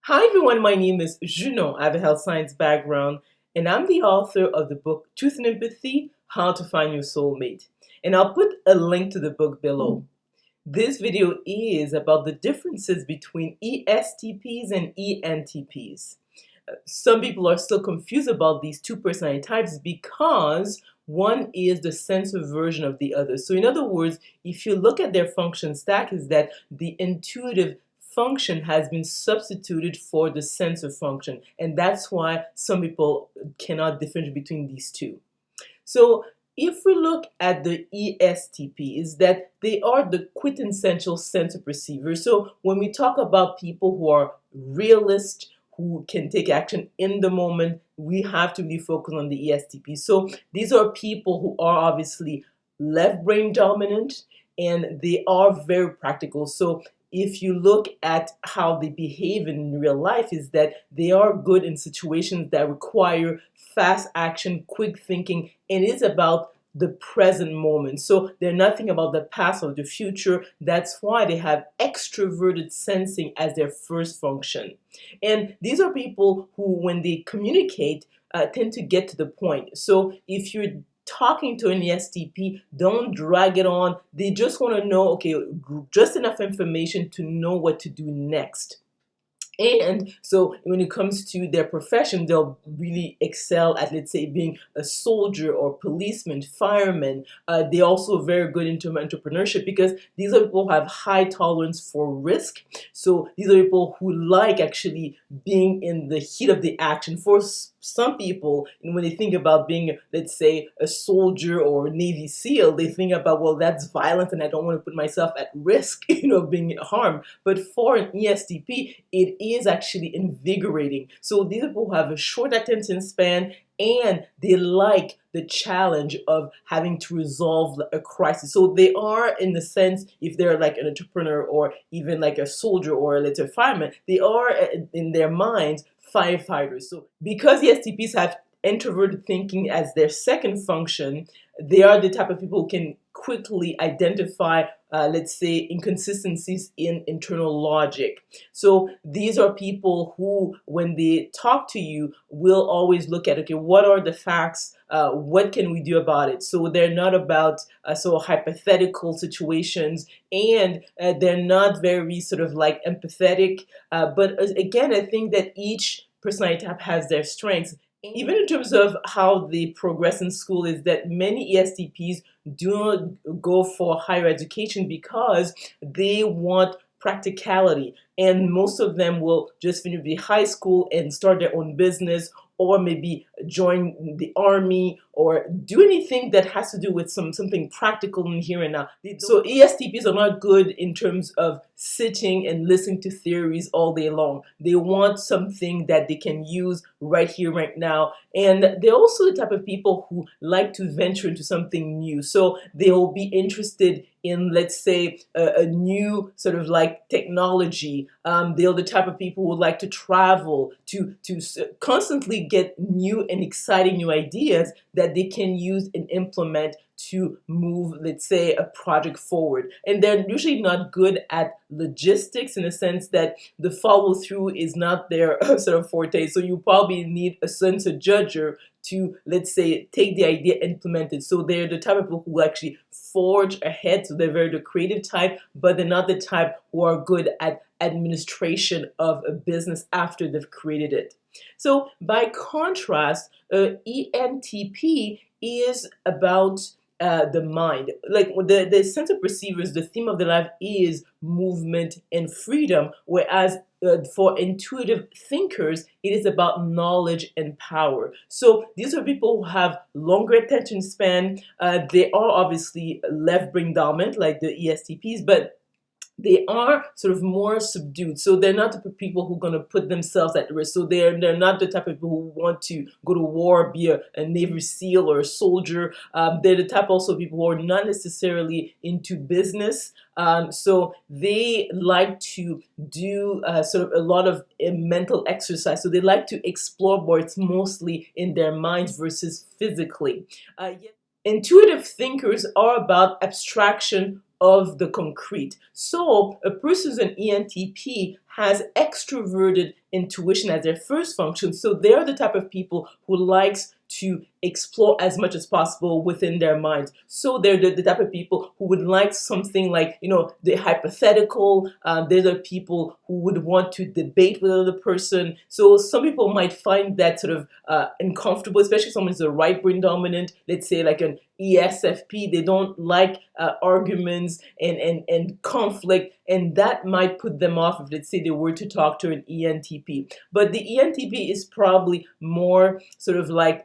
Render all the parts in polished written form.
Hi everyone, my name is Junon. I have a health science background and I'm the author of the book Truth and Empathy, How to Find Your Soulmate. And I'll put a link to the book below. This video is about the differences between ESTPs and ENTPs. Some people are still confused about these two personality types because one is the sensor version of the other. So in other words, if you look at their function stack, is that the intuitive function has been substituted for the sensor function, and that's why some people cannot differentiate between these two. So if we look at the ESTP, is that they are the quintessential sensor perceivers. So when we talk about people who are realists, who can take action in the moment, we have to be focused on the ESTP. So these are people who are obviously left brain dominant and they are very practical. So if you look at how they behave in real life, is that they are good in situations that require fast action, quick thinking, and it's about the present moment. So they're nothing about the past or the future. That's why they have extroverted sensing as their first function. And these are people who, when they communicate, tend to get to the point. So if you're talking to an ESTP, don't drag it on. They just want to know, okay, just enough information to know what to do next. And so when it comes to their profession, they'll really excel at, let's say, being a soldier or policeman, fireman. They're also very good into entrepreneurship because these are people who have high tolerance for risk. So these are people who like actually being in the heat of the action. For some people, when they think about being, let's say, a soldier or a Navy SEAL, they think about, well, that's violent and I don't want to put myself at risk, of being harmed. But for an ESTP, it is actually invigorating. So these people have a short attention span and they like the challenge of having to resolve a crisis. So they are, in the sense, if they're like an entrepreneur or even like a soldier or let's say a fireman, they are in their minds firefighters. So because ESTPs have introverted thinking as their second function, they are the type of people who can quickly identify, let's say, inconsistencies in internal logic. So these are people who, when they talk to you, will always look at, okay, what are the facts? What can we do about it? So they're not about hypothetical situations, and they're not very sort of like empathetic. But again, I think that each personality type has their strengths. Even in terms of how they progress in school, is that many ESTPs do not go for higher education because they want practicality, and most of them will just finish the high school and start their own business, or maybe join the army or do anything that has to do with something practical in here and now. So ESTPs are not good in terms of sitting and listening to theories all day long. They want something that they can use right here, right now. And they're also the type of people who like to venture into something new. So they'll be interested in, let's say, a new sort of like technology. They're the type of people who would like to travel, to constantly get new and exciting new ideas that they can use and implement to move, let's say, a project forward. And they're usually not good at logistics, in the sense that the follow through is not their sort of forte. So you probably need a sensor judger to, let's say, take the idea and implement it. So they're the type of people who actually forge ahead. So they're very the creative type, but they're not the type who are good at administration of a business after they've created it. So by contrast, ENTP is about the mind. Like the sensor perceivers, the theme of their life is movement and freedom, whereas for intuitive thinkers, it is about knowledge and power. So these are people who have longer attention span. They are obviously left brain dominant, like the ESTPs, but they are sort of more subdued. So they're not the type of people who are going to put themselves at risk. So they're not the type of people who want to go to war, be a Navy SEAL or a soldier. They're the type also of people who are not necessarily into business. So they like to do sort of a lot of mental exercise. So they like to explore, but it's mostly in their minds versus physically. Yet intuitive thinkers are about abstraction of the concrete. So a person who's an ENTP has extroverted intuition as their first function. So they're the type of people who likes to explore as much as possible within their minds. So they're the type of people who would like something like, the hypothetical. They're the people who would want to debate with another person. So some people might find that sort of uncomfortable, especially if someone's a right brain dominant, let's say like an ESFP. They don't like arguments and conflict, and that might put them off if, let's say, they were to talk to an ENTP. But the ENTP is probably more sort of like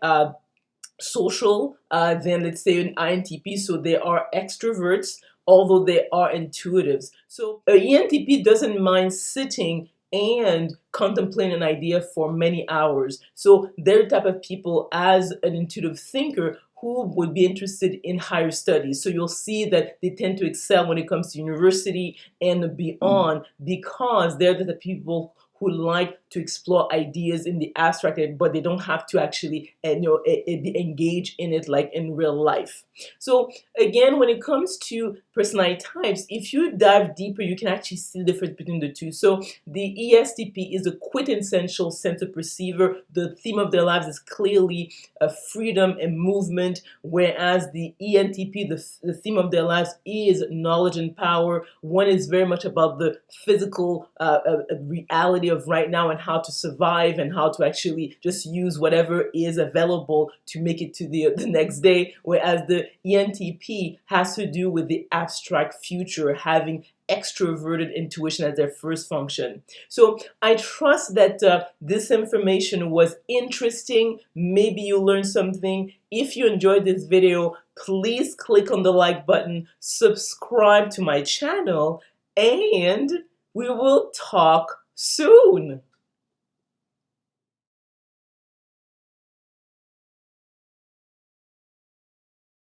social than, let's say, an INTP. So they are extroverts, although they are intuitives. So an ENTP doesn't mind sitting and contemplating an idea for many hours. So they're the type of people, as an intuitive thinker, who would be interested in higher studies. So you'll see that they tend to excel when it comes to university and beyond, because they're the people who like to explore ideas in the abstract, but they don't have to actually engage in it like in real life. So again, when it comes to personality types, if you dive deeper, you can actually see the difference between the two. So the ESTP is a quintessential sense of perceiver. The theme of their lives is clearly freedom and movement, whereas the ENTP, the theme of their lives is knowledge and power. One is very much about the physical reality of right now and how to survive and how to actually just use whatever is available to make it to the next day, whereas the ENTP has to do with the abstract future, having extroverted intuition as their first function. So I trust that this information was interesting. Maybe you learned something. If you enjoyed this video, please click on the like button, subscribe to my channel, and we will talk soon.